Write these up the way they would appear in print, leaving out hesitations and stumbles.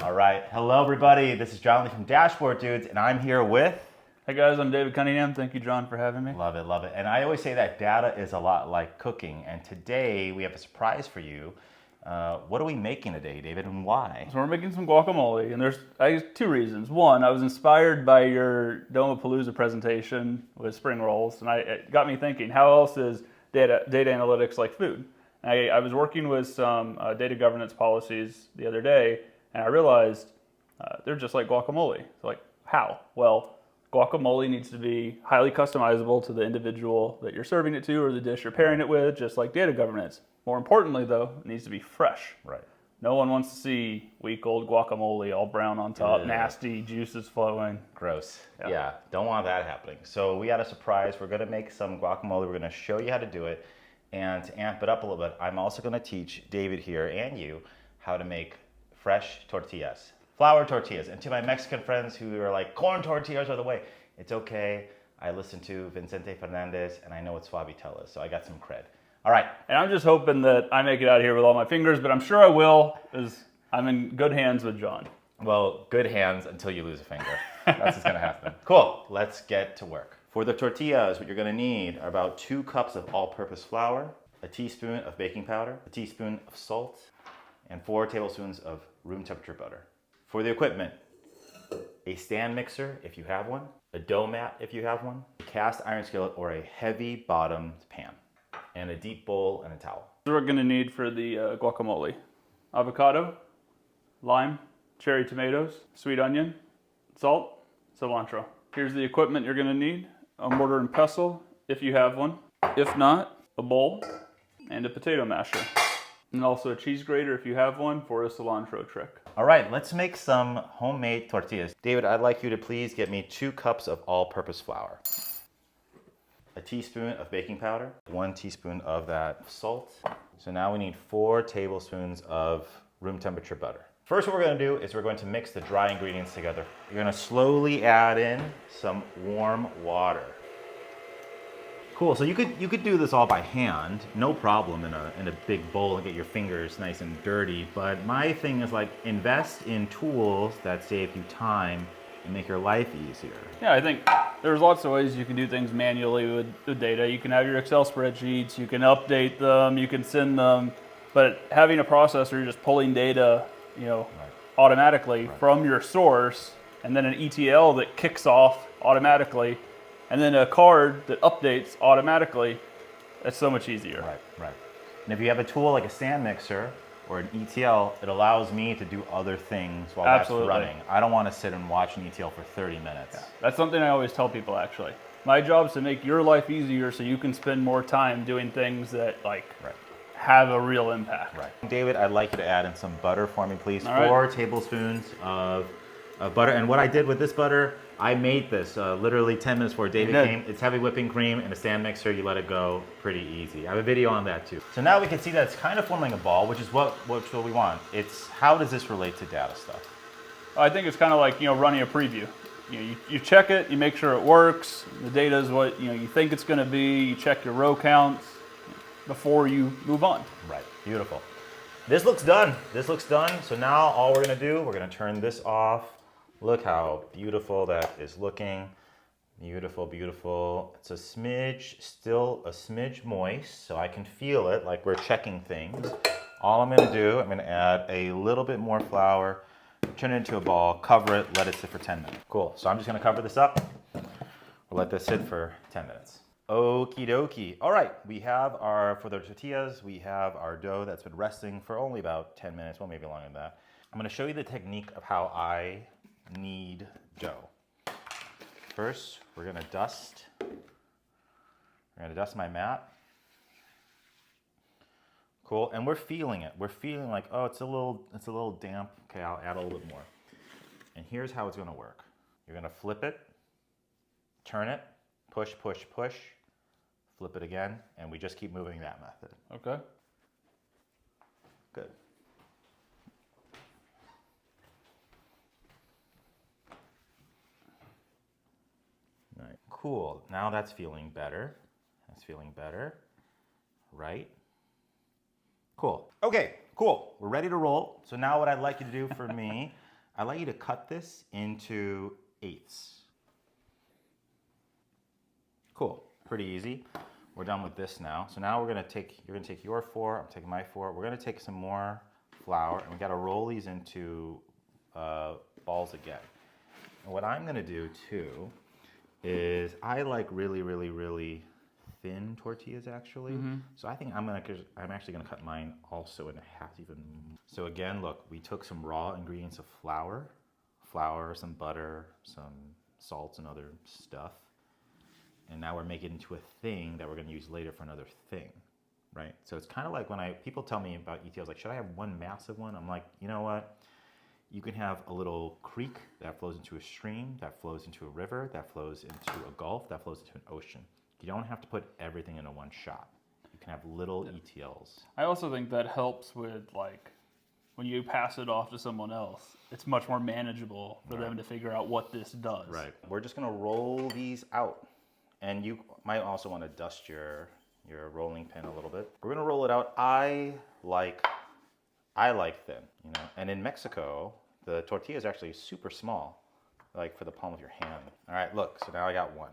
All right, hello everybody. This is John Lee from Dashboard Dudes, and I'm here with... Hey guys, I'm David Cunningham. Thank you, John, for having me. Love it, love it. And I always say that data is a lot like cooking, and today we have a surprise for you. What are we making today, David, and why? So we're making some guacamole, and there's two reasons. One, I was inspired by your Domapalooza presentation with spring rolls, and it got me thinking, how else is data analytics like food? I was working with some data governance policies the other day, and I realized they're just like guacamole. So like, how? Well, guacamole needs to be highly customizable to the individual that you're serving it to or the dish you're pairing it with, just like data governance. More importantly, though, it needs to be fresh. Right. No one wants to see week-old guacamole all brown on top, nasty, juices flowing. Gross. Yeah, don't want that happening. So we had a surprise. We're gonna make some guacamole. We're gonna show you how to do it. And to amp it up a little bit, I'm also gonna teach David here and you how to make fresh tortillas, flour tortillas. And to my Mexican friends who are like, corn tortillas are the way, it's okay. I listen to Vincente Fernandez and I know what Suavitel is, so I got some cred. All right. And I'm just hoping that I make it out here with all my fingers, but I'm sure I will, because I'm in good hands with John. Well, good hands until you lose a finger. That's what's gonna happen. Cool, let's get to work. For the tortillas, what you're gonna need are about 2 cups of all-purpose flour, a teaspoon of baking powder, a teaspoon of salt, and 4 tablespoons of room temperature butter. For the equipment, a stand mixer if you have one, a dough mat if you have one, a cast iron skillet or a heavy bottomed pan, and a deep bowl and a towel. So we're gonna need for the guacamole: avocado, lime, cherry tomatoes, sweet onion, salt, cilantro. Here's the equipment you're gonna need: a mortar and pestle if you have one. If not, a bowl and a potato masher. And also a cheese grater if you have one for a cilantro trick. All right, let's make some homemade tortillas. David, I'd like you to please get me 2 cups of all-purpose flour, a teaspoon of baking powder, 1 teaspoon of that salt. So now we need 4 tablespoons of room temperature butter. First, what we're gonna do is we're going to mix the dry ingredients together. You're gonna slowly add in some warm water. Cool, so you could do this all by hand, no problem in a big bowl and get your fingers nice and dirty, but my thing is like invest in tools that save you time and make your life easier. Yeah, I think there's lots of ways you can do things manually with the data. You can have your Excel spreadsheets, you can update them, you can send them, but having a processor just pulling data, automatically from your source, and then an ETL that kicks off automatically, and then a card that updates automatically, that's so much easier. Right. And if you have a tool like a stand mixer or an ETL, it allows me to do other things while that's running. I don't want to sit and watch an ETL for 30 minutes. Yeah. That's something I always tell people, actually. My job is to make your life easier so you can spend more time doing things that have a real impact. Right. David, I'd like you to add in some butter for me, please. All 4 tablespoons of butter. And what I did with this butter, I made this literally 10 minutes before David came. It's heavy whipping cream in a stand mixer. You let it go pretty easy. I have a video on that too. So now we can see that it's kind of forming a ball, which is what we want. It's how does this relate to data stuff? I think it's kind of like running a preview. You check it, you make sure it works. The data is what you think it's going to be. You check your row counts before you move on. Right. Beautiful. This looks done. So now all we're going to do, we're going to turn this off. Look how beautiful that is looking. Beautiful, beautiful. It's still a smidge moist, so I can feel it like we're checking things. All I'm gonna do, I'm gonna add a little bit more flour, turn it into a ball, cover it, let it sit for 10 minutes. Cool, so I'm just gonna cover this up. We'll let this sit for 10 minutes. Okie dokie. All right, for the tortillas, we have our dough that's been resting for only about 10 minutes, well, maybe longer than that. I'm gonna show you the technique of how I knead dough. First, we're gonna dust my mat. Cool, and we're feeling it. We're feeling like, oh, it's a little damp. Okay, I'll add a little bit more. And here's how it's gonna work. You're gonna flip it, turn it, push, push, push, flip it again, and we just keep moving that method. Okay. Good. Right. Cool. Now that's feeling better. Right? Cool. Okay, cool. We're ready to roll. So now what I'd like you to do for me, I'd like you to cut this into eighths. Cool, pretty easy. We're done with this now. So now you're gonna take your 4, I'm taking my 4. We're gonna take some more flour and we gotta roll these into balls again. And what I'm gonna do too is I like really, really, really thin tortillas actually. So I think I'm actually gonna cut mine also in half even. So again, look, we took some raw ingredients of flour, some butter, some salt and other stuff. And now we're making it into a thing that we're gonna use later for another thing, right? So it's kind of like when people tell me about ETLs, like, should I have one massive one? I'm like, you know what? You can have a little creek that flows into a stream, that flows into a river, that flows into a gulf, that flows into an ocean. You don't have to put everything into one shot. You can have little ETLs. I also think that helps with like when you pass it off to someone else, it's much more manageable for them to figure out what this does. Right. We're just gonna roll these out. And you might also want to dust your rolling pin a little bit. We're gonna roll it out. I like thin, you know. And in Mexico, the tortilla is actually super small, like for the palm of your hand. All right, look. So now I got one.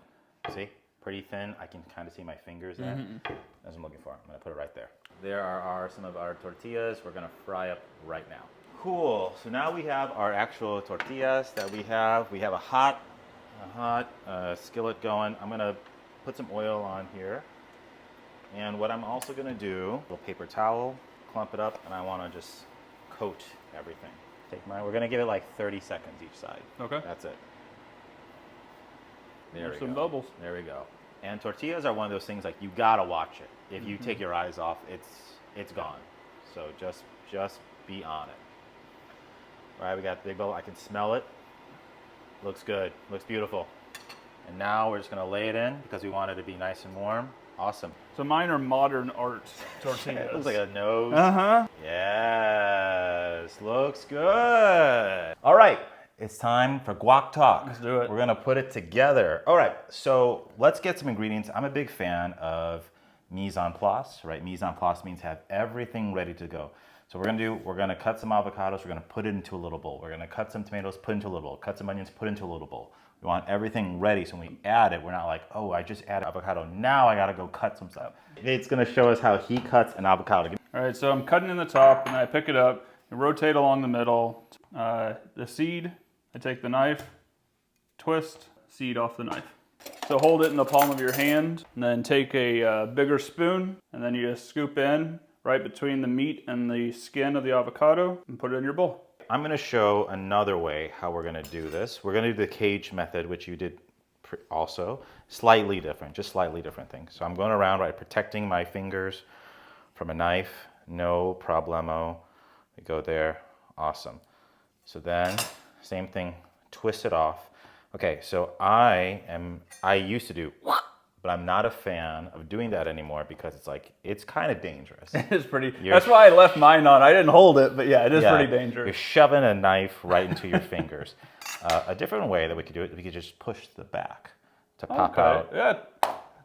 See, pretty thin. I can kind of see my fingers in it. That's what I'm looking for. I'm gonna put it right there. There are some of our tortillas. We're gonna fry up right now. Cool. So now we have our actual tortillas that we have. We have a hot skillet going. I'm gonna put some oil on here. And what I'm also gonna do, a little paper towel, clump it up, and I wanna just coat everything. We're gonna give it like 30 seconds each side. Okay. That's it. There we go. Some bubbles. There we go. And tortillas are one of those things like you gotta watch it. If you take your eyes off, it's gone. So just be on it. All right, we got the big bowl. I can smell it. Looks good, looks beautiful. And now we're just gonna lay it in because we want it to be nice and warm. Awesome. So mine are modern art tortillas. It looks like a nose. Yes, looks good. All right, it's time for guac talk. Let's do it. We're gonna put it together. All right, so let's get some ingredients. I'm a big fan of mise en place, right? Mise en place means have everything ready to go. So we're gonna cut some avocados, we're gonna put it into a little bowl. We're gonna cut some tomatoes, put into a little bowl. Cut some onions, put into a little bowl. We want everything ready so when we add it, we're not like, oh, I just added avocado, now I gotta go cut some stuff. It's gonna show us how he cuts an avocado. All right, so I'm cutting in the top and I pick it up and rotate along the middle. The seed, I take the knife, twist, seed off the knife. So hold it in the palm of your hand and then take a bigger spoon and then you just scoop in right between the meat and the skin of the avocado and put it in your bowl. I'm gonna show another way how we're gonna do this. We're gonna do the cage method, which you did also. Slightly different, just slightly different thing. So I'm going around, right, protecting my fingers from a knife, no problemo. We go there, awesome. So then, same thing, twist it off. Okay, so I used to do, but I'm not a fan of doing that anymore because it's kind of dangerous. It is pretty, that's why I left mine on. I didn't hold it, but yeah, it is pretty You're dangerous. shoving a knife right into your fingers. A different way that we could do it, we could just push the back to pop out. Yeah.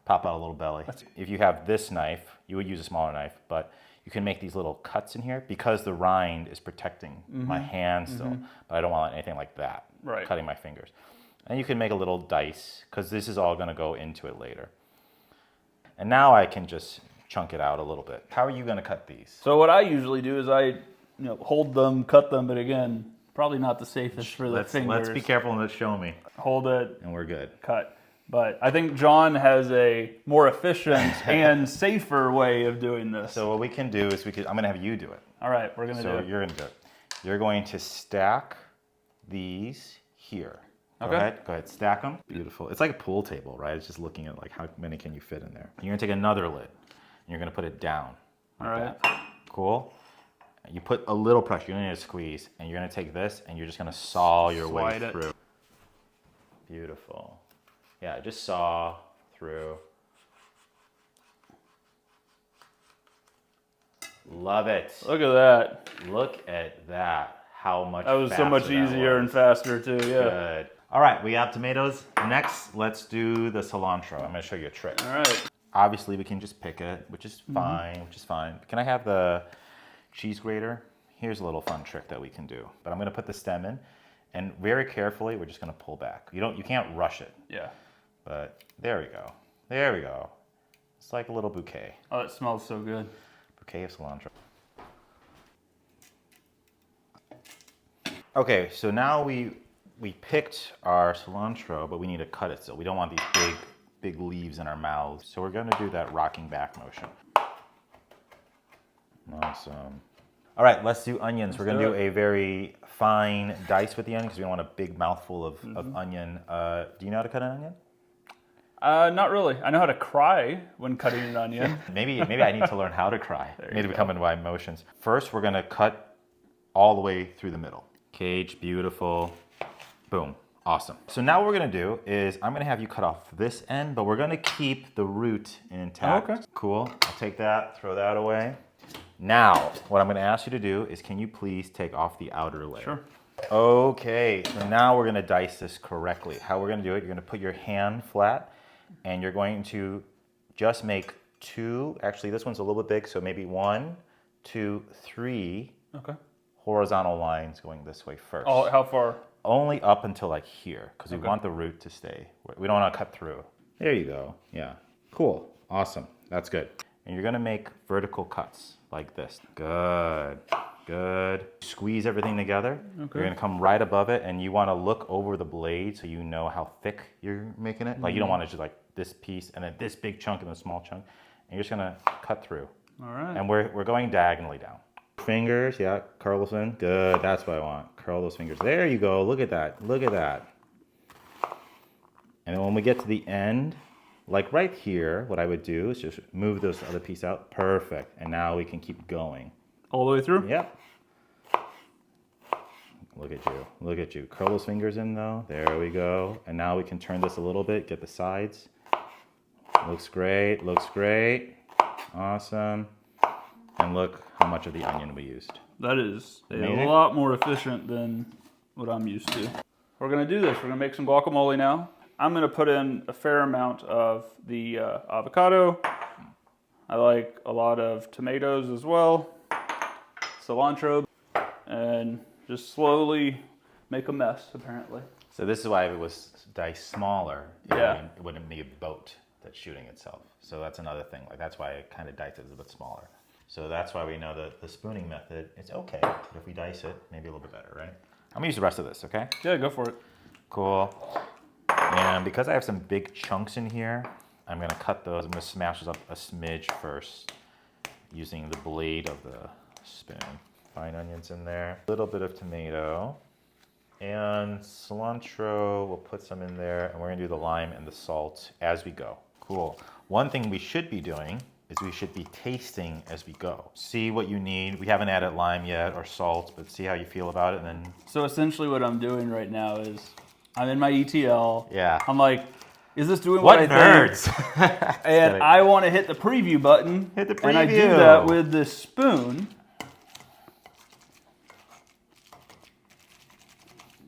Pop out a little belly. If you have this knife, you would use a smaller knife, but you can make these little cuts in here because the rind is protecting my hand still, but I don't want anything like that, cutting my fingers. And you can make a little dice because this is all gonna go into it later. And now I can just chunk it out a little bit. How are you gonna cut these? So what I usually do is I hold them, cut them, but again, probably not the safest for the fingers. Let's be careful and let's show me. Hold it. And we're good. Cut. But I think John has a more efficient and safer way of doing this. So what we can do is I'm gonna have you do it. All right, we're gonna do it. So you're gonna do it. You're going to stack these here. Go ahead, stack them. Beautiful. It's like a pool table, right? It's just looking at like how many can you fit in there. You're gonna take another lid and you're gonna put it down. All right. Cool. You put a little pressure, you don't need to squeeze, and you're gonna take this and you're just gonna saw your way through. Beautiful. Yeah, just saw through. Love it. Look at that. Look at that. How much That was so much easier and faster too, yeah. Good. All right, we have tomatoes. Next, let's do the cilantro. I'm gonna show you a trick. All right. Obviously, we can just pick it, which is fine, Can I have the cheese grater? Here's a little fun trick that we can do. But I'm gonna put the stem in. And very carefully, we're just gonna pull back. You can't rush it. Yeah. But there we go. There we go. It's like a little bouquet. Oh, it smells so good. Bouquet of cilantro. Okay, so now we picked our cilantro, but we need to cut it still. We don't want these big leaves in our mouths. So we're gonna do that rocking back motion. Awesome. All right, let's do onions. We're gonna do a very fine dice with the onion because we don't want a big mouthful of onion. Do you know how to cut an onion? Not really. I know how to cry when cutting an onion. Maybe I need to learn how to cry. Maybe come into my emotions. First, we're gonna cut all the way through the middle. Cage, beautiful. Boom, awesome. So now what we're gonna do is I'm gonna have you cut off this end, but we're gonna keep the root intact. Okay. Cool, I'll take that, throw that away. Now, what I'm gonna ask you to do is can you please take off the outer layer? Sure. Okay, so now we're gonna dice this correctly. How we're gonna do it, you're gonna put your hand flat and you're going to just make two, actually this one's a little bit big, so maybe 1, 2, 3 Okay. horizontal lines going this way first. Oh, how far? Only up until like here, because we want the root to stay. We don't want to cut through. There you go. Yeah. Cool. Awesome. That's good. And you're gonna make vertical cuts like this. Good. Good. Squeeze everything together. Okay. You're gonna come right above it, and you want to look over the blade so you know how thick you're making it. Like you don't want to just like this piece and then this big chunk and a small chunk. And you're just gonna cut through. All right. And we're going diagonally down. Fingers, yeah, curl those in. Good, that's what I want. Curl those fingers. There you go, look at that, look at that. And then when we get to the end, like right here, what I would do is just move this other piece out. Perfect, and now we can keep going. All the way through? Yep. Look at you, look at you. Curl those fingers in though, there we go. And now we can turn this a little bit, get the sides. Looks great, looks great. Awesome. And look how much of the onion we used. That is Amazing. a lot more efficient than what I'm used to. We're gonna do this. We're gonna make some guacamole now. I'm gonna put in a fair amount of the avocado. I like a lot of tomatoes as well. Cilantro. And just slowly make a mess, apparently. So this is why it was diced smaller. Yeah. It wouldn't be a boat that's shooting itself. So that's another thing. Like that's why I kind of diced it a bit smaller. So that's why we know that the spooning method, it's okay. But if we dice it, maybe a little bit better, right? I'm gonna use the rest of this, okay? Yeah, go for it. Cool. And because I have some big chunks in here, I'm gonna cut those. I'm gonna smash those up a smidge first using the blade of the spoon. Fine onions in there. A little bit of tomato. And cilantro, we'll put some in there. And we're gonna do the lime and the salt as we go. Cool. One thing we should be doing is we should be tasting as we go. See what you need. We haven't added lime yet or salt, but see how you feel about it and then... So essentially what I'm doing right now is I'm in my ETL. Yeah. I'm like, is this doing what I nerds? think? And I want to hit the preview button. Hit the preview. And I do that with this spoon.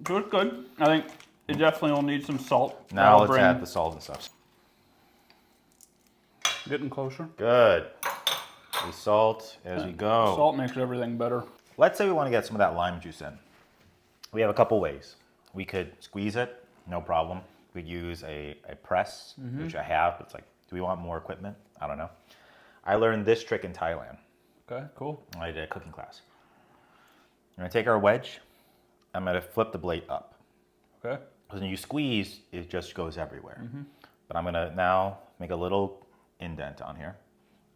So it's good. I think it definitely will need some salt. Now let's add the salt and stuff. Getting closer. Good. We salt as we go. Salt makes everything better. Let's say we want to get some of that lime juice in. We have a couple ways. We could squeeze it, no problem. We'd use a press, which I have, but it's like, do we want more equipment? I don't know. I learned this trick in Thailand. Okay, cool. I did a cooking class. I'm gonna take our wedge, I'm gonna flip the blade up. Okay. Because when you squeeze, it just goes everywhere. But I'm gonna now make a little indent on here.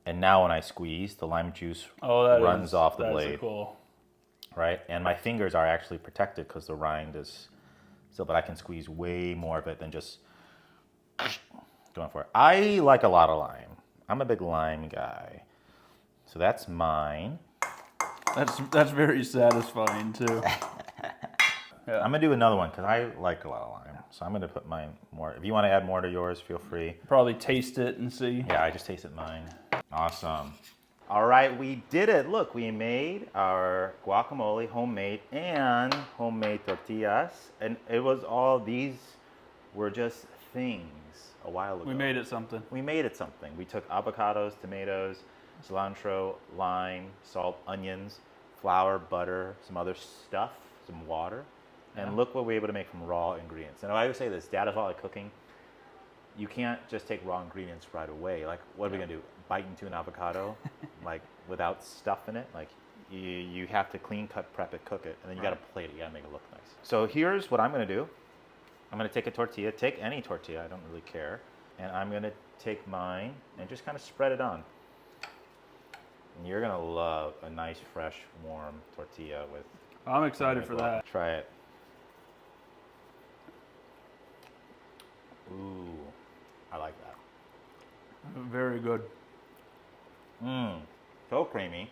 And now when I squeeze, the lime juice runs off the blade. That's cool. Right? And my fingers are actually protected because the rind is still, but I can squeeze way more of it than just going for it. I like a lot of lime. I'm a big lime guy. So that's mine. That's very satisfying too. Yeah. I'm gonna do another one because I like a lot of lime. So I'm gonna put mine more. If you want to add more to yours, feel free. Probably taste it and see. Yeah, I just tasted mine. Awesome. All right, we did it. Look, we made our guacamole homemade and homemade tortillas. And it was all, these were just things a while ago. We made it something. We made it something. We took avocados, tomatoes, cilantro, lime, salt, onions, flour, butter, some other stuff, some water, And Yeah. look what we're able to make from raw ingredients. And I always say this, data like cooking, you can't just take raw ingredients right away. Like, what are we gonna do? Bite into an avocado, like without stuff in it? Like, you have to clean cut, prep it, cook it, and then you gotta plate it. You gotta make it look nice. So here's what I'm gonna do. I'm gonna take a tortilla, take any tortilla, I don't really care. And I'm gonna take mine and just kind of spread it on. And you're gonna love a nice, fresh, warm tortilla with. I'm excited for that. Try it. Ooh, I like that. Very good. Mmm, so creamy.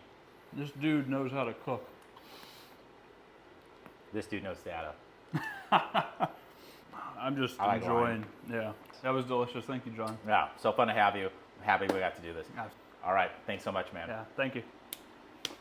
This dude knows how to cook. This dude knows data. I'm just I like enjoying. Yeah, that was delicious. Thank you, John. Yeah, so fun to have you. I'm happy we got to do this. Yeah. All right, thanks so much, man. Yeah, thank you.